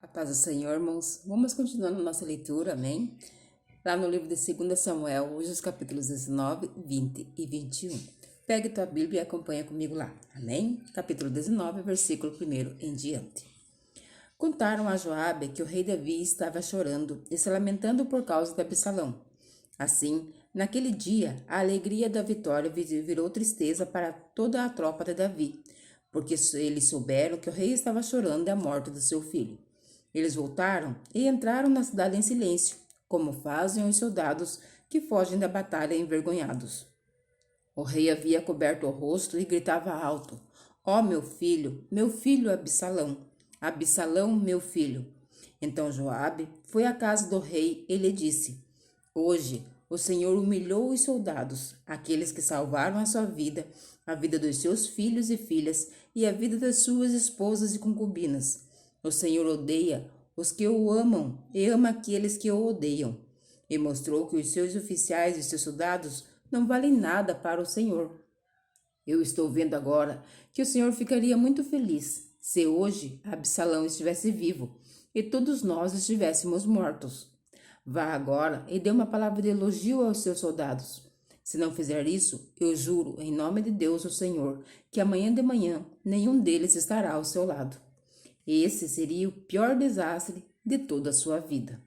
A paz do Senhor, irmãos. Vamos continuando nossa leitura, amém? Lá no livro de 2 Samuel, hoje os capítulos 19, 20 e 21. Pegue tua Bíblia e acompanha comigo lá, amém? Capítulo 19, versículo 1 em diante. Contaram a Joabe que o rei Davi estava chorando e se lamentando por causa de Absalão. Assim, naquele dia, a alegria da vitória virou tristeza para toda a tropa de Davi, porque eles souberam que o rei estava chorando a morte do seu filho. Eles voltaram e entraram na cidade em silêncio, como fazem os soldados que fogem da batalha envergonhados. O rei havia coberto o rosto e gritava alto: Ó meu filho Absalão! Absalão, meu filho! Então Joabe foi à casa do rei e lhe disse: Hoje o Senhor humilhou os soldados, aqueles que salvaram a sua vida, a vida dos seus filhos e filhas e a vida das suas esposas e concubinas. O Senhor odeia os que o amam e ama aqueles que o odeiam. E mostrou que os seus oficiais e seus soldados não valem nada para o Senhor. Eu estou vendo agora que o Senhor ficaria muito feliz se hoje Absalão estivesse vivo e todos nós estivéssemos mortos. Vá agora e dê uma palavra de elogio aos seus soldados. Se não fizer isso, eu juro, em nome de Deus, o Senhor, que amanhã de manhã nenhum deles estará ao seu lado. Esse seria o pior desastre de toda a sua vida.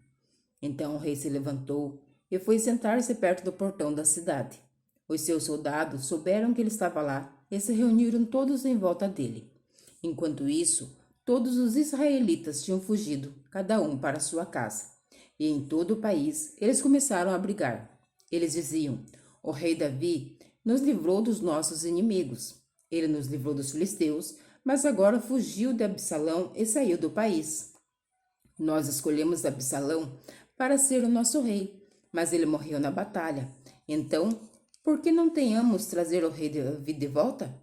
Então o rei se levantou e foi sentar-se perto do portão da cidade. Os seus soldados souberam que ele estava lá e se reuniram todos em volta dele. Enquanto isso, todos os israelitas tinham fugido, cada um para sua casa. E em todo o país eles começaram a brigar. Eles diziam: O rei Davi nos livrou dos nossos inimigos. Ele nos livrou dos filisteus, mas agora fugiu de Absalão e saiu do país. Nós escolhemos Absalão para ser o nosso rei, mas ele morreu na batalha. Então, por que não tenhamos trazer o rei Davi de volta?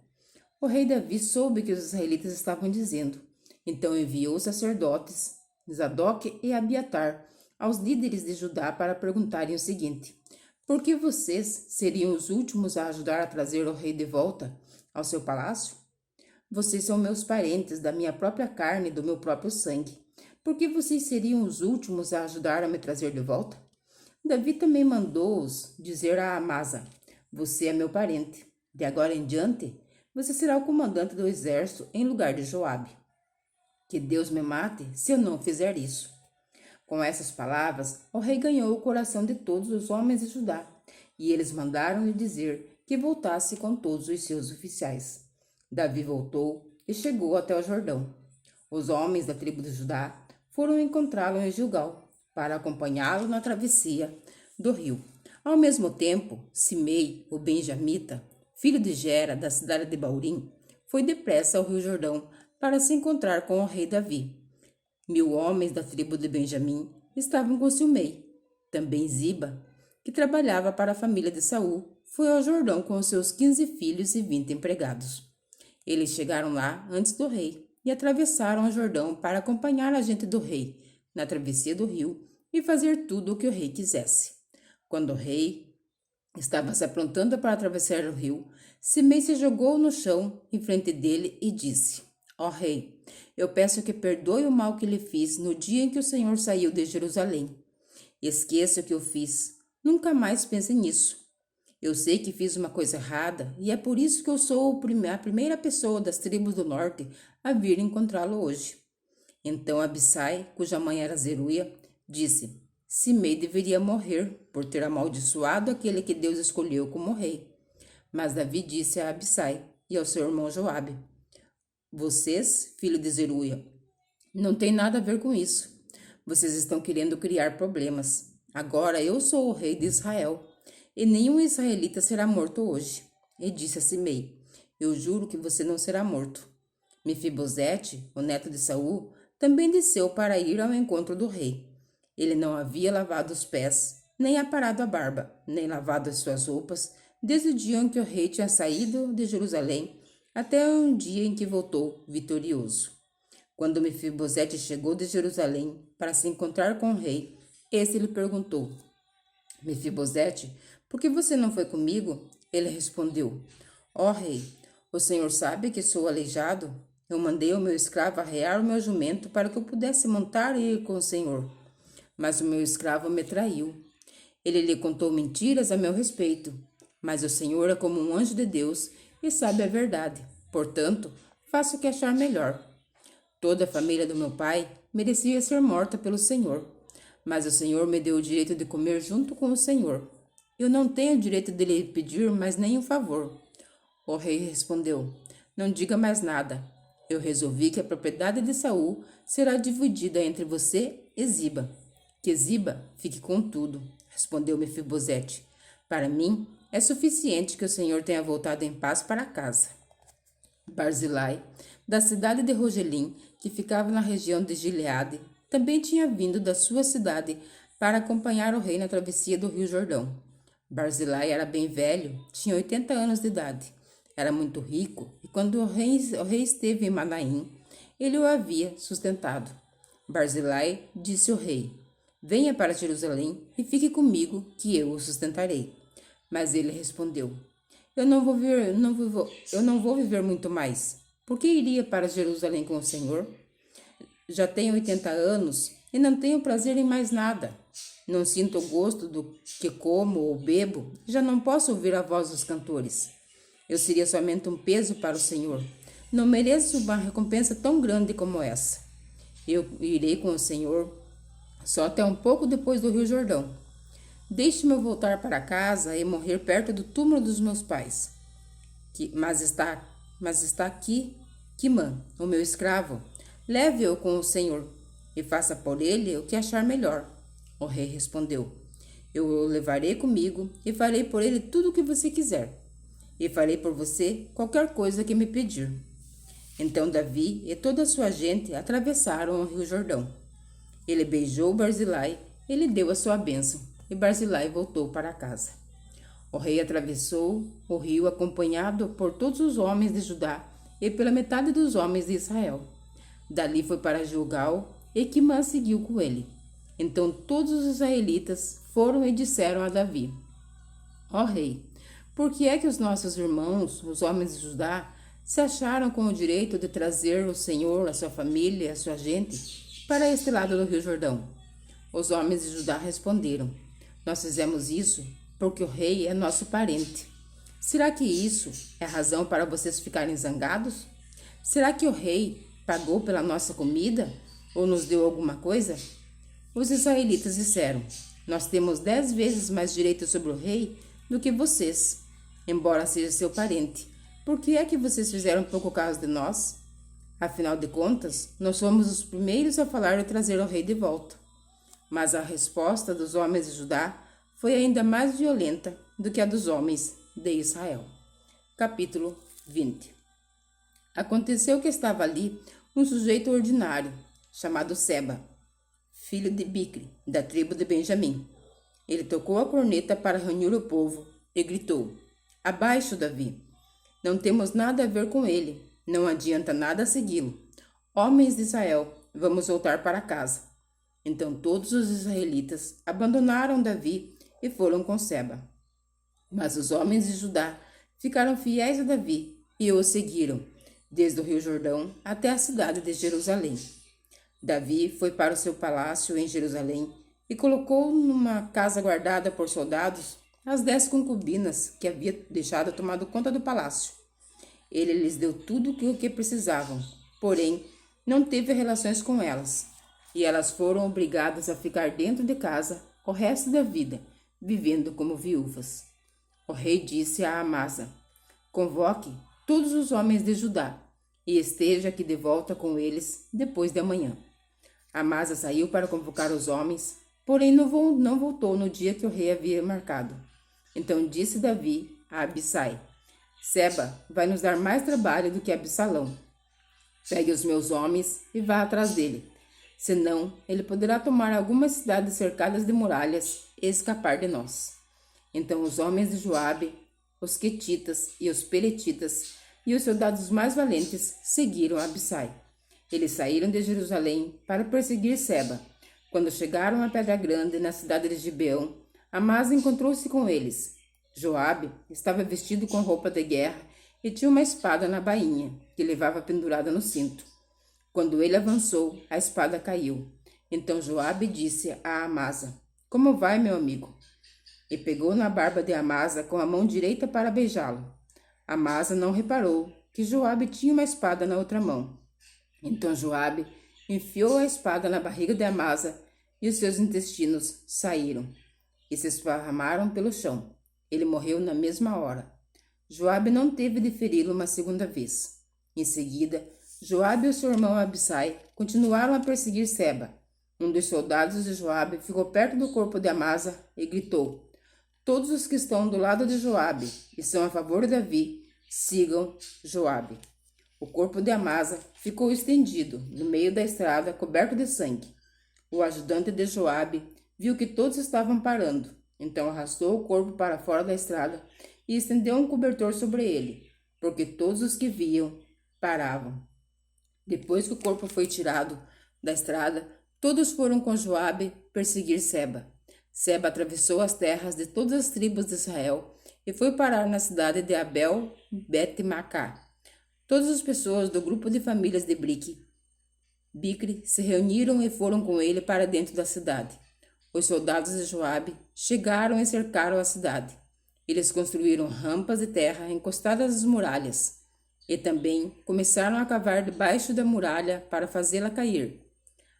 O rei Davi soube que os israelitas estavam dizendo. Então enviou os sacerdotes, Zadok e Abiatar, aos líderes de Judá para perguntarem o seguinte: Por que vocês seriam os últimos a ajudar a trazer o rei de volta ao seu palácio? Vocês são meus parentes, da minha própria carne e do meu próprio sangue. Por que vocês seriam os últimos a ajudar a me trazer de volta? Davi também mandou-os dizer a Amasa: Você é meu parente. De agora em diante, você será o comandante do exército em lugar de Joabe. Que Deus me mate se eu não fizer isso. Com essas palavras, o rei ganhou o coração de todos os homens de Judá, e eles mandaram-lhe dizer que voltasse com todos os seus oficiais. Davi voltou e chegou até o Jordão. Os homens da tribo de Judá foram encontrá-lo em Gilgal, para acompanhá-lo na travessia do rio. Ao mesmo tempo, Simei, o benjamita, filho de Gera, da cidade de Baurim, foi depressa ao rio Jordão para se encontrar com o rei Davi. 1000 homens da tribo de Benjamim estavam com Simei. Também Ziba, que trabalhava para a família de Saul, foi ao Jordão com os seus 15 filhos e 20 empregados. Eles chegaram lá antes do rei e atravessaram o Jordão para acompanhar a gente do rei na travessia do rio e fazer tudo o que o rei quisesse. Quando o rei estava se aprontando para atravessar o rio, Simei se jogou no chão em frente dele e disse: Ó rei, eu peço que perdoe o mal que lhe fiz no dia em que o Senhor saiu de Jerusalém. Esqueça o que eu fiz. Nunca mais pense nisso. Eu sei que fiz uma coisa errada e é por isso que eu sou a primeira pessoa das tribos do norte a vir encontrá-lo hoje. Então Abissai, cuja mãe era Zeruia, disse: Simei deveria morrer por ter amaldiçoado aquele que Deus escolheu como rei. Mas Davi disse a Abissai e ao seu irmão Joabe: Vocês, filho de Zeruia, não tem nada a ver com isso. Vocês estão querendo criar problemas. Agora eu sou o rei de Israel, e nenhum israelita será morto hoje. E disse a Simei: Eu juro que você não será morto. Mefibosete, o neto de Saul, também desceu para ir ao encontro do rei. Ele não havia lavado os pés, nem aparado a barba, nem lavado as suas roupas, desde o dia em que o rei tinha saído de Jerusalém até um dia em que voltou vitorioso. Quando Mefibosete chegou de Jerusalém para se encontrar com o rei, este lhe perguntou: Mefibosete, por que você não foi comigo? Ele respondeu: Ó rei, o senhor sabe que sou aleijado Eu mandei o meu escravo arrear o meu jumento para que eu pudesse montar e ir com o Senhor. Mas o meu escravo me traiu. Ele lhe contou mentiras a meu respeito. Mas o Senhor é como um anjo de Deus e sabe a verdade. Portanto, faço o que achar melhor. Toda a família do meu pai merecia ser morta pelo Senhor. Mas o Senhor me deu o direito de comer junto com o Senhor. Eu não tenho o direito de lhe pedir mais nenhum favor. O rei respondeu: Não diga mais nada. Eu resolvi que a propriedade de Saul será dividida entre você e Ziba. Que Ziba fique com tudo, respondeu Mefibosete. Para mim, é suficiente que o Senhor tenha voltado em paz para casa. Barzilai, da cidade de Rogelim, que ficava na região de Gileade, também tinha vindo da sua cidade para acompanhar o rei na travessia do rio Jordão. Barzilai era bem velho, tinha 80 anos de idade. Era muito rico e quando o rei esteve em Manaim, ele o havia sustentado. Barzilai disse ao rei: Venha para Jerusalém e fique comigo, que eu o sustentarei. Mas ele respondeu: Eu não vou viver muito mais. Por que iria para Jerusalém com o Senhor? Já tenho 80 anos e não tenho prazer em mais nada. Não sinto o gosto do que como ou bebo, já não posso ouvir a voz dos cantores. Eu seria somente um peso para o Senhor. Não mereço uma recompensa tão grande como essa. Eu irei com o Senhor só até um pouco depois do Rio Jordão. Deixe-me voltar para casa e morrer perto do túmulo dos meus pais. Mas está aqui Quimã, o meu escravo. Leve-o com o Senhor e faça por ele o que achar melhor. O rei respondeu: Eu o levarei comigo e farei por ele tudo o que você quiser. E farei por você qualquer coisa que me pedir. Então Davi e toda a sua gente atravessaram o rio Jordão. Ele beijou Barzilai e lhe deu a sua bênção, e Barzilai voltou para casa. O rei atravessou o rio acompanhado por todos os homens de Judá e pela metade dos homens de Israel. Dali foi para Gilgal e Quimã seguiu com ele. Então todos os israelitas foram e disseram a Davi: Ó rei, por que é que os nossos irmãos, os homens de Judá, se acharam com o direito de trazer o Senhor, a sua família e a sua gente para este lado do rio Jordão? Os homens de Judá responderam: Nós fizemos isso porque o rei é nosso parente. Será que isso é razão para vocês ficarem zangados? Será que o rei pagou pela nossa comida ou nos deu alguma coisa? Os israelitas disseram: Nós temos 10 vezes mais direito sobre o rei do que vocês, embora seja seu parente. Por que é que vocês fizeram pouco caso de nós? Afinal de contas, nós fomos os primeiros a falar de trazer o rei de volta. Mas a resposta dos homens de Judá foi ainda mais violenta do que a dos homens de Israel. Capítulo 20. Aconteceu que estava ali um sujeito ordinário, chamado Seba, filho de Bicri, da tribo de Benjamim. Ele tocou a corneta para reunir o povo e gritou: Abaixo, Davi! Não temos nada a ver com ele, não adianta nada segui-lo. Homens de Israel, vamos voltar para casa. Então todos os israelitas abandonaram Davi e foram com Seba. Mas os homens de Judá ficaram fiéis a Davi e o seguiram, desde o rio Jordão até a cidade de Jerusalém. Davi foi para o seu palácio em Jerusalém e colocou numa casa guardada por soldados as 10 concubinas que havia deixado tomado conta do palácio. Ele lhes deu tudo o que precisavam, porém não teve relações com elas, e elas foram obrigadas a ficar dentro de casa o resto da vida, vivendo como viúvas. O rei disse a Amasa: Convoque todos os homens de Judá e esteja aqui de volta com eles depois de amanhã. Amasa saiu para convocar os homens, porém não voltou no dia que o rei havia marcado. Então disse Davi a Abissai: Seba vai nos dar mais trabalho do que Absalão. Pegue os meus homens e vá atrás dele. Senão, ele poderá tomar algumas cidades cercadas de muralhas e escapar de nós. Então os homens de Joabe, os quetitas e os peretitas e os soldados mais valentes seguiram Abissai. Eles saíram de Jerusalém para perseguir Seba. Quando chegaram à Pedra Grande, na cidade de Gibeão, Amasa encontrou-se com eles. Joabe estava vestido com roupa de guerra e tinha uma espada na bainha, que levava pendurada no cinto. Quando ele avançou, a espada caiu. Então Joabe disse a Amasa: Como vai, meu amigo? E pegou na barba de Amasa com a mão direita para beijá-lo. Amasa não reparou que Joabe tinha uma espada na outra mão. Então Joabe enfiou a espada na barriga de Amasa e os seus intestinos saíram e se esparramaram pelo chão. Ele morreu na mesma hora. Joabe não teve de feri-lo uma segunda vez. Em seguida, Joabe e o seu irmão Abissai continuaram a perseguir Seba. Um dos soldados de Joabe ficou perto do corpo de Amasa e gritou: Todos os que estão do lado de Joabe e são a favor de Davi, sigam Joabe. O corpo de Amasa ficou estendido no meio da estrada, coberto de sangue. O ajudante de Joabe viu que todos estavam parando, então arrastou o corpo para fora da estrada e estendeu um cobertor sobre ele, porque todos os que viam paravam. Depois que o corpo foi tirado da estrada, todos foram com Joabe perseguir Seba. Seba atravessou as terras de todas as tribos de Israel e foi parar na cidade de Abel-Bet-Macá. Todas as pessoas do grupo de famílias de Bicri se reuniram e foram com ele para dentro da cidade. Os soldados de Joabe chegaram e cercaram a cidade. Eles construíram rampas de terra encostadas às muralhas e também começaram a cavar debaixo da muralha para fazê-la cair.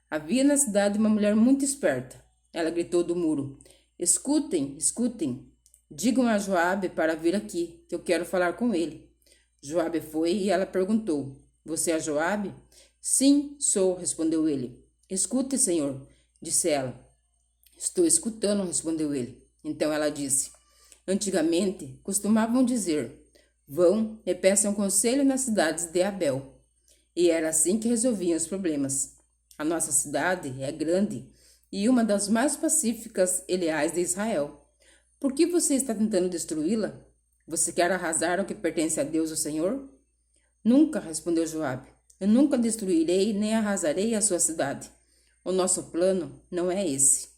Havia na cidade uma mulher muito esperta. Ela gritou do muro: Escutem, escutem. Digam a Joabe para vir aqui, que eu quero falar com ele. Joabe foi e ela perguntou: Você é Joabe? Sim, sou, respondeu ele. Escute, senhor, disse ela. Estou escutando, respondeu ele. Então ela disse: Antigamente costumavam dizer: Vão e peçam conselho nas cidades de Abel. E era assim que resolviam os problemas. A nossa cidade é grande e uma das mais pacíficas e leais de Israel. Por que você está tentando destruí-la? Você quer arrasar o que pertence a Deus, o Senhor? Nunca, respondeu Joabe. Eu nunca destruirei nem arrasarei a sua cidade. O nosso plano não é esse.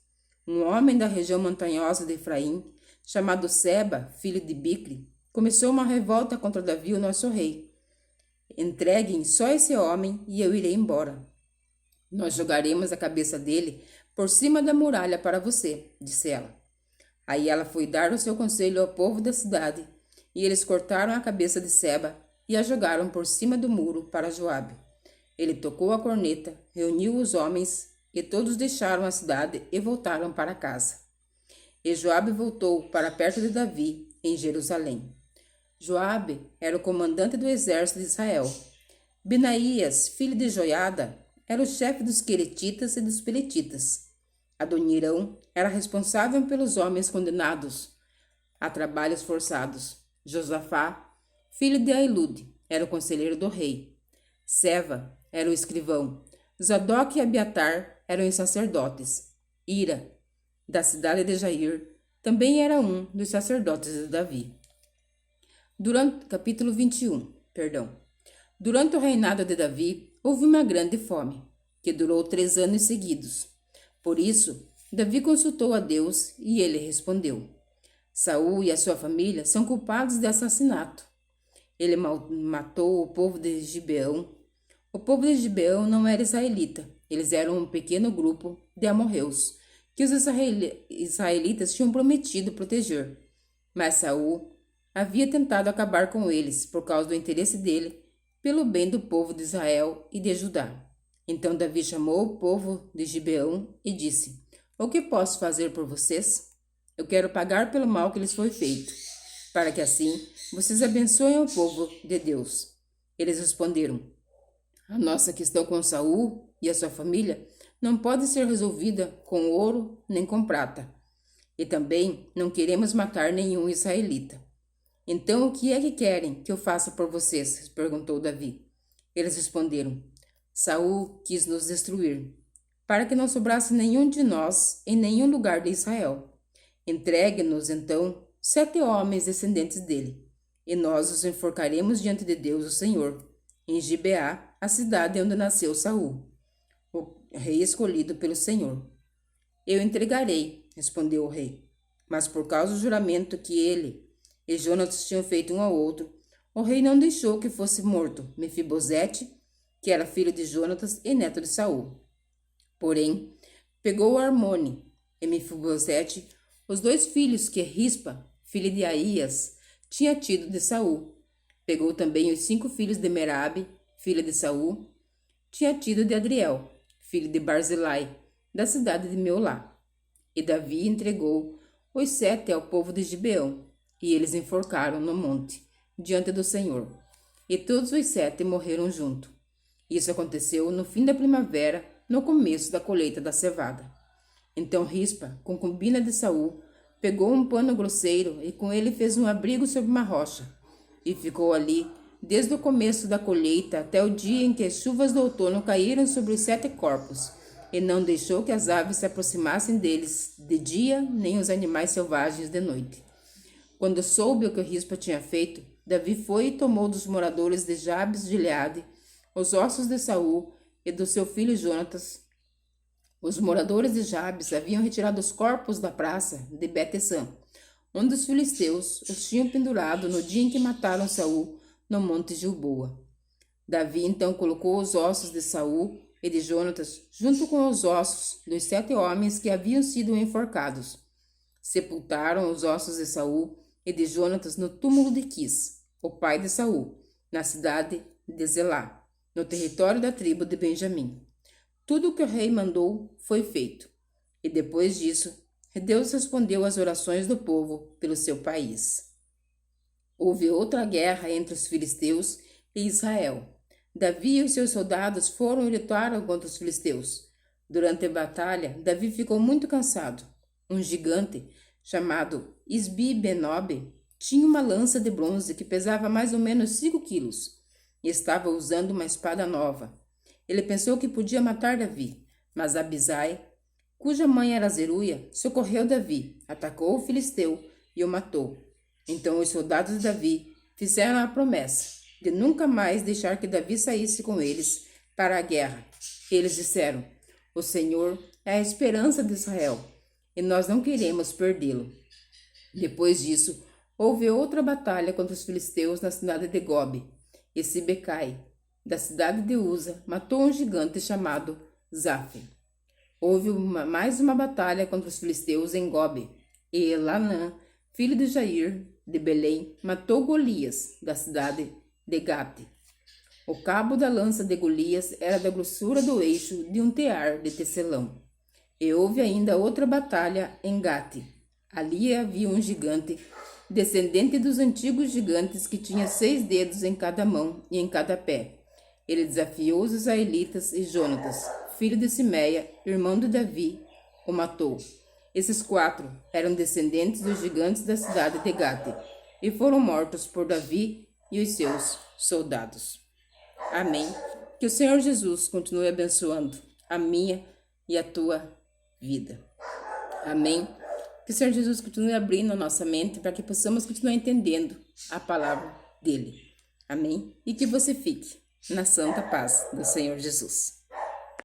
Um homem da região montanhosa de Efraim, chamado Seba, filho de Bicri, começou uma revolta contra Davi, o nosso rei. Entreguem só esse homem e eu irei embora. Nós jogaremos a cabeça dele por cima da muralha para você, disse ela. Aí ela foi dar o seu conselho ao povo da cidade, e eles cortaram a cabeça de Seba e a jogaram por cima do muro para Joabe. Ele tocou a corneta, reuniu os homens, e todos deixaram a cidade e voltaram para casa. E Joabe voltou para perto de Davi, em Jerusalém. Joabe era o comandante do exército de Israel. Benaías, filho de Joiada, era o chefe dos queretitas e dos peletitas. Adonirão era responsável pelos homens condenados a trabalhos forçados. Josafá, filho de Ailude, era o conselheiro do rei. Seva era o escrivão. Zadok e Abiatar eram os sacerdotes. Ira, da cidade de Jair, também era um dos sacerdotes de Davi. Capítulo 21. Durante o reinado de Davi, houve uma grande fome, que durou 3 anos seguidos. Por isso, Davi consultou a Deus e ele respondeu: Saul e a sua família são culpados de assassinato. Ele matou o povo de Gibeão. O povo de Gibeão não era israelita. Eles eram um pequeno grupo de amorreus que os israelitas tinham prometido proteger. Mas Saul havia tentado acabar com eles por causa do interesse dele pelo bem do povo de Israel e de Judá. Então Davi chamou o povo de Gibeão e disse: O que posso fazer por vocês? Eu quero pagar pelo mal que lhes foi feito, para que assim vocês abençoem o povo de Deus. Eles responderam: A nossa questão com Saul e a sua família não pode ser resolvida com ouro nem com prata. E também não queremos matar nenhum israelita. Então o que é que querem que eu faça por vocês? Perguntou Davi. Eles responderam: Saul quis nos destruir, para que não sobrasse nenhum de nós em nenhum lugar de Israel. Entregue-nos, então, 7 homens descendentes dele, e nós os enforcaremos diante de Deus, o Senhor, em Gibeá, a cidade onde nasceu Saul, o rei escolhido pelo Senhor. Eu entregarei, respondeu o rei, mas por causa do juramento que ele e Jonatas tinham feito um ao outro, o rei não deixou que fosse morto Mefibosete, que era filho de Jonatas e neto de Saul. Porém, pegou Armone e Mefibosete, os 2 filhos que Rispa, filha de Aías, tinha tido de Saul. Pegou também os 5 filhos de Merabe, filha de Saul, tinha tido de Adriel, filho de Barzilai, da cidade de Meolá. E Davi entregou os 7 ao povo de Gibeão, e eles enforcaram no monte, diante do Senhor. E todos os 7 morreram junto. Isso aconteceu no fim da primavera, no começo da colheita da cevada. Então Rispa, concubina de Saul, pegou um pano grosseiro e com ele fez um abrigo sobre uma rocha, e ficou ali desde o começo da colheita até o dia em que as chuvas do outono caíram sobre os 7 corpos, e não deixou que as aves se aproximassem deles de dia, nem os animais selvagens de noite. Quando soube o que Rispa tinha feito, Davi foi e tomou dos moradores de Jabes de Gileade os ossos de Saul e do seu filho Jonatas. Os moradores de Jabes haviam retirado os corpos da praça de Bet-Esan, onde os filisteus os tinham pendurado no dia em que mataram Saul no monte Gilboa. Davi então colocou os ossos de Saul e de Jonatas junto com os ossos dos 7 homens que haviam sido enforcados. Sepultaram os ossos de Saul e de Jonatas no túmulo de Quis, o pai de Saul, na cidade de Zelá, no território da tribo de Benjamim. Tudo o que o rei mandou foi feito. E depois disso, Deus respondeu às orações do povo pelo seu país. Houve outra guerra entre os filisteus e Israel. Davi e os seus soldados foram e lutaram contra os filisteus. Durante a batalha, Davi ficou muito cansado. Um gigante, chamado Isbi-Benob, tinha uma lança de bronze que pesava mais ou menos 5 quilos e estava usando uma espada nova. Ele pensou que podia matar Davi, mas Abisai, cuja mãe era Zeruia, socorreu Davi, atacou o filisteu e o matou. Então os soldados de Davi fizeram a promessa de nunca mais deixar que Davi saísse com eles para a guerra. Eles disseram: o Senhor é a esperança de Israel, e nós não queremos perdê-lo. Depois disso, houve outra batalha contra os filisteus na cidade de Gobe, e Sibecai, da cidade de Uza, matou um gigante chamado Zafe. Houve mais uma batalha contra os filisteus em Gobe, e Elanã, filho de Jair, de Belém, matou Golias, da cidade de Gate. O cabo da lança de Golias era da grossura do eixo de um tear de tecelão. E houve ainda outra batalha em Gate. Ali havia um gigante, descendente dos antigos gigantes, que tinha 6 dedos em cada mão e em cada pé. Ele desafiou os israelitas e Jonatas, filho de Simeia, irmão de Davi, o matou. Esses 4 eram descendentes dos gigantes da cidade de Gate e foram mortos por Davi e os seus soldados. Amém. Que o Senhor Jesus continue abençoando a minha e a tua vida. Amém. Que o Senhor Jesus continue abrindo a nossa mente para que possamos continuar entendendo a palavra dele. Amém. E que você fique na santa paz do Senhor Jesus.